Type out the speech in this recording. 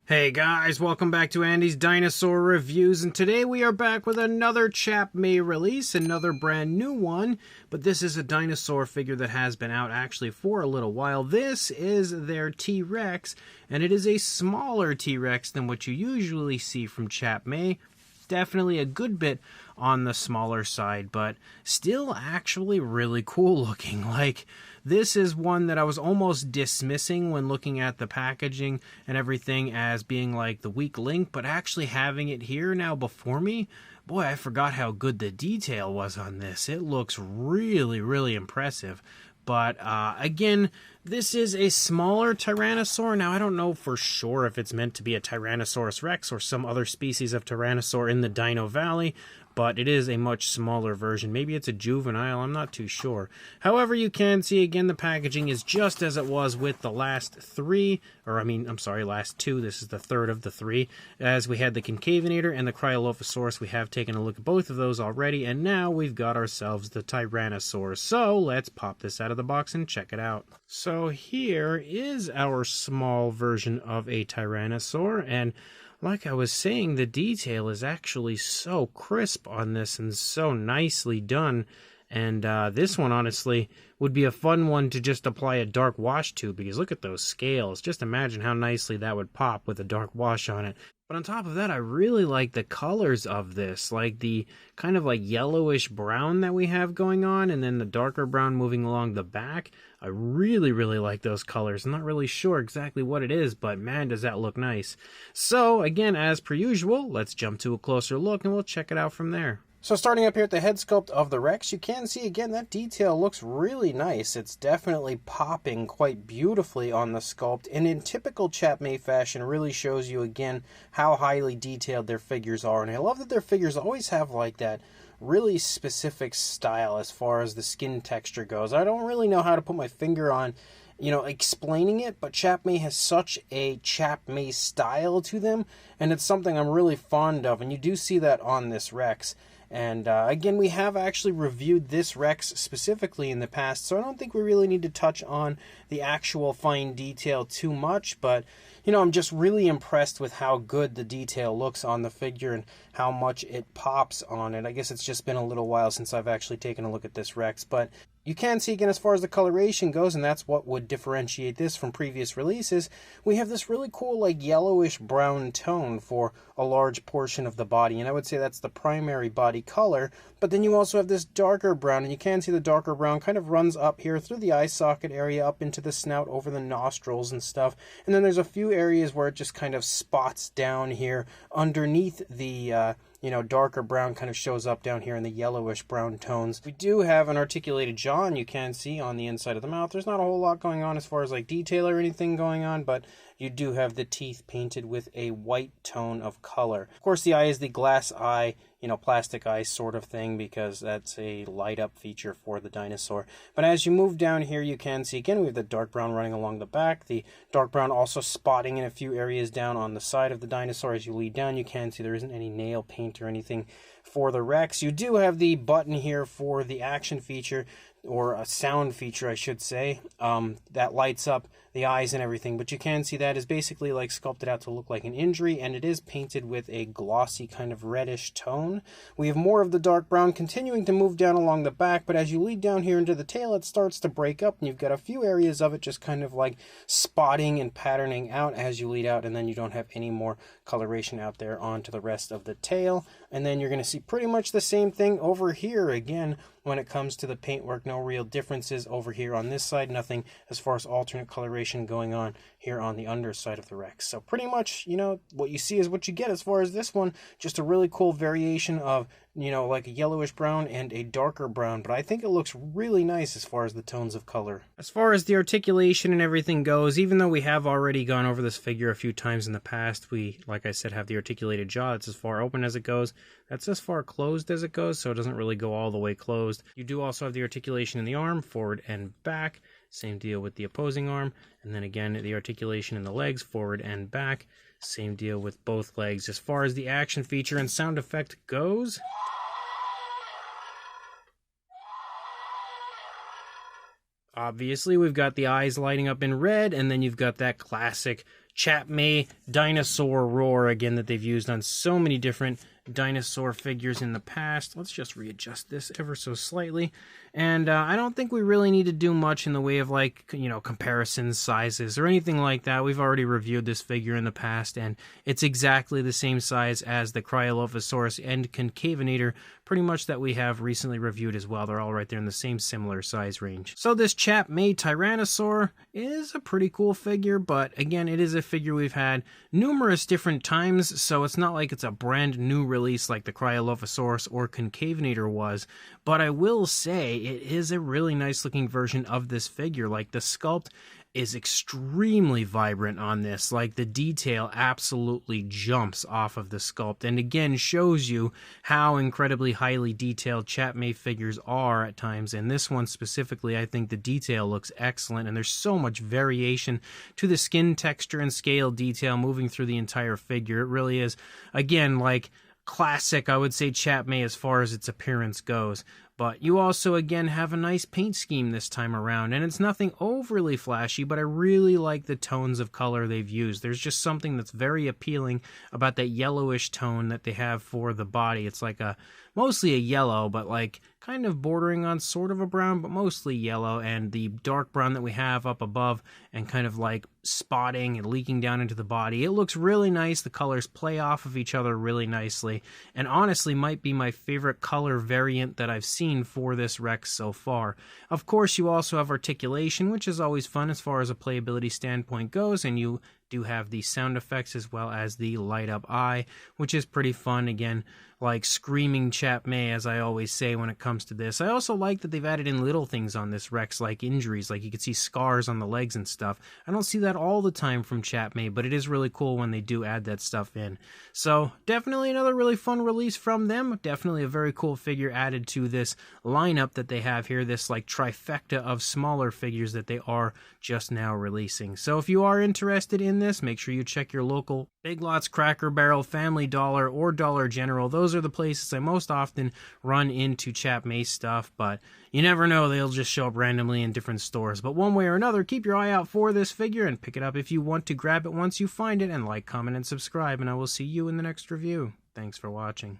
Hey guys, welcome back to Andy's Dinosaur Reviews, and today we are back with another Chap Mei release, another brand new one, but this is a dinosaur figure that has been out actually for a little while. This is their T-Rex, and it is a smaller T-Rex than what you usually see from Chap Mei. Definitely a good bit on the smaller side, but still actually really cool looking. Like, this is one that I was almost dismissing when looking at the packaging and everything as being like the weak link, but actually having it here now before me, boy, I forgot how good the detail was on this. It looks really, really impressive. But again, this is a smaller Tyrannosaur. Now, I don't know for sure if it's meant to be a Tyrannosaurus Rex or some other species of Tyrannosaur in the Dino Valley, but it is a much smaller version. Maybe it's a juvenile, I'm not too sure. However, you can see, again, the packaging is just as it was with the last three, last two. This is the third of the three. As we had the Concavinator and the Cryolophosaurus, we have taken a look at both of those already, and now we've got ourselves the Tyrannosaur. So let's pop this out of the box and check it out. So here is our small version of a Tyrannosaur, and like I was saying, the detail is actually so crisp on this and so nicely done. And this one, honestly, would be a fun one to just apply a dark wash to, because look at those scales. Just imagine how nicely that would pop with a dark wash on it. But on top of that, I really like the colors of this, like the kind of like yellowish brown that we have going on, and then the darker brown moving along the back. I really, really like those colors. I'm not really sure exactly what it is, but man, does that look nice. So again, as per usual, let's jump to a closer look and we'll check it out from there. So starting up here at the head sculpt of the Rex, you can see again that detail looks really nice. It's definitely popping quite beautifully on the sculpt, and in typical Chap Mei fashion really shows you again how highly detailed their figures are. And I love that their figures always have like that really specific style as far as the skin texture goes. I don't really know how to put my finger on explaining it, but Chap Mei has such a Chap Mei style to them, and it's something I'm really fond of, and you do see that on this Rex. And again, we have actually reviewed this Rex specifically in the past, so I don't think we really need to touch on the actual fine detail too much, but I'm just really impressed with how good the detail looks on the figure and how much it pops on it. I guess it's just been a little while since I've actually taken a look at this Rex, but you can see again as far as the coloration goes, and that's what would differentiate this from previous releases, we have this really cool like yellowish brown tone for a large portion of the body, and I would say that's the primary body color. But then you also have this darker brown, and you can see the darker brown kind of runs up here through the eye socket area, up into the snout, over the nostrils and stuff, and then there's a few areas where it just kind of spots down here underneath the darker brown, kind of shows up down here in the yellowish brown tones. We do have an articulated jaw, and you can see on the inside of the mouth there's not a whole lot going on as far as like detail or anything going on, but you do have the teeth painted with a white tone of color. Of course, the eye is the glass eye, plastic eye sort of thing, because that's a light up feature for the dinosaur. But as you move down here, you can see again we have the dark brown running along the back, the dark brown also spotting in a few areas down on the side of the dinosaur. As you lead down, you can see there isn't any nail paint or anything for the Rex. You do have the button here for the action feature, or a sound feature I should say, that lights up the eyes and everything, but you can see that is basically like sculpted out to look like an injury, and it is painted with a glossy kind of reddish tone. We have more of the dark brown continuing to move down along the back, but as you lead down here into the tail, it starts to break up, and you've got a few areas of it just kind of like spotting and patterning out as you lead out, and then you don't have any more coloration out there onto the rest of the tail. And then you're going to see pretty much the same thing over here again when it comes to the paintwork. No real differences over here on this side, nothing as far as alternate coloration going on here on the underside of the Rex. So pretty much, what you see is what you get as far as this one. Just a really cool variation of, like a yellowish brown and a darker brown, but I think it looks really nice as far as the tones of color. As far as the articulation and everything goes, even though we have already gone over this figure a few times in the past, we, like I said, have the articulated jaw. It's as far open as it goes. That's as far closed as it goes, so it doesn't really go all the way closed. You do also have the articulation in the arm, forward and back. Same deal with the opposing arm. And then again, the articulation in the legs, forward and back. Same deal with both legs. As far as the action feature and sound effect goes, obviously we've got the eyes lighting up in red, and then you've got that classic Chap Mei Dinosaur roar again that they've used on so many different dinosaur figures in the past. Let's just readjust this ever so slightly. And I don't think we really need to do much in the way of, like, comparisons, sizes, or anything like that. We've already reviewed this figure in the past, and it's exactly the same size as the Cryolophosaurus and Concavinator, pretty much, that we have recently reviewed as well. They're all right there in the same similar size range. So this Chap Mei Tyrannosaur is a pretty cool figure, but again, it is a figure we've had numerous different times, so it's not like it's a brand new release like the Cryolophosaurus or Concavinator was. But I will say it is a really nice looking version of this figure. Like, the sculpt is extremely vibrant on this. Like, the detail absolutely jumps off of the sculpt, and again shows you how incredibly highly detailed Chap Mei figures are at times. And this one specifically, I think the detail looks excellent, and there's so much variation to the skin texture and scale detail moving through the entire figure. It really is, again, like, classic, I would say, Chap Mei as far as its appearance goes. But you also, again, have a nice paint scheme this time around, and it's nothing overly flashy, but I really like the tones of color they've used. There's just something that's very appealing about that yellowish tone that they have for the body. It's like mostly a yellow, but like kind of bordering on sort of a brown, but mostly yellow, and the dark brown that we have up above and kind of like spotting and leaking down into the body. It looks really nice. The colors play off of each other really nicely, and honestly might be my favorite color variant that I've seen for this Rex so far. Of course, you also have Articulation, which is always fun as far as a playability standpoint goes, and you do have the sound effects as well as the light up eye, which is pretty fun. Again, like screaming Chap Mei, as I always say when it comes to this. I also like that they've added in little things on this Rex, like injuries, like you can see scars on the legs and stuff. I don't see that all the time from Chap Mei, but it is really cool when they do add that stuff in. So definitely another really fun release from them. Definitely a very cool figure added to this lineup that they have here, this like trifecta of smaller figures that they are just now releasing. So if you are interested in this, make sure you check your local Big Lots, Cracker Barrel, Family Dollar, or Dollar General. Those are the places I most often run into Chap Mei stuff, but you never know, they'll just show up randomly in different stores. But one way or another, keep your eye out for this figure and pick it up if you want to grab it once you find it, and like, comment, and subscribe, and I will see you in the next review. Thanks for watching.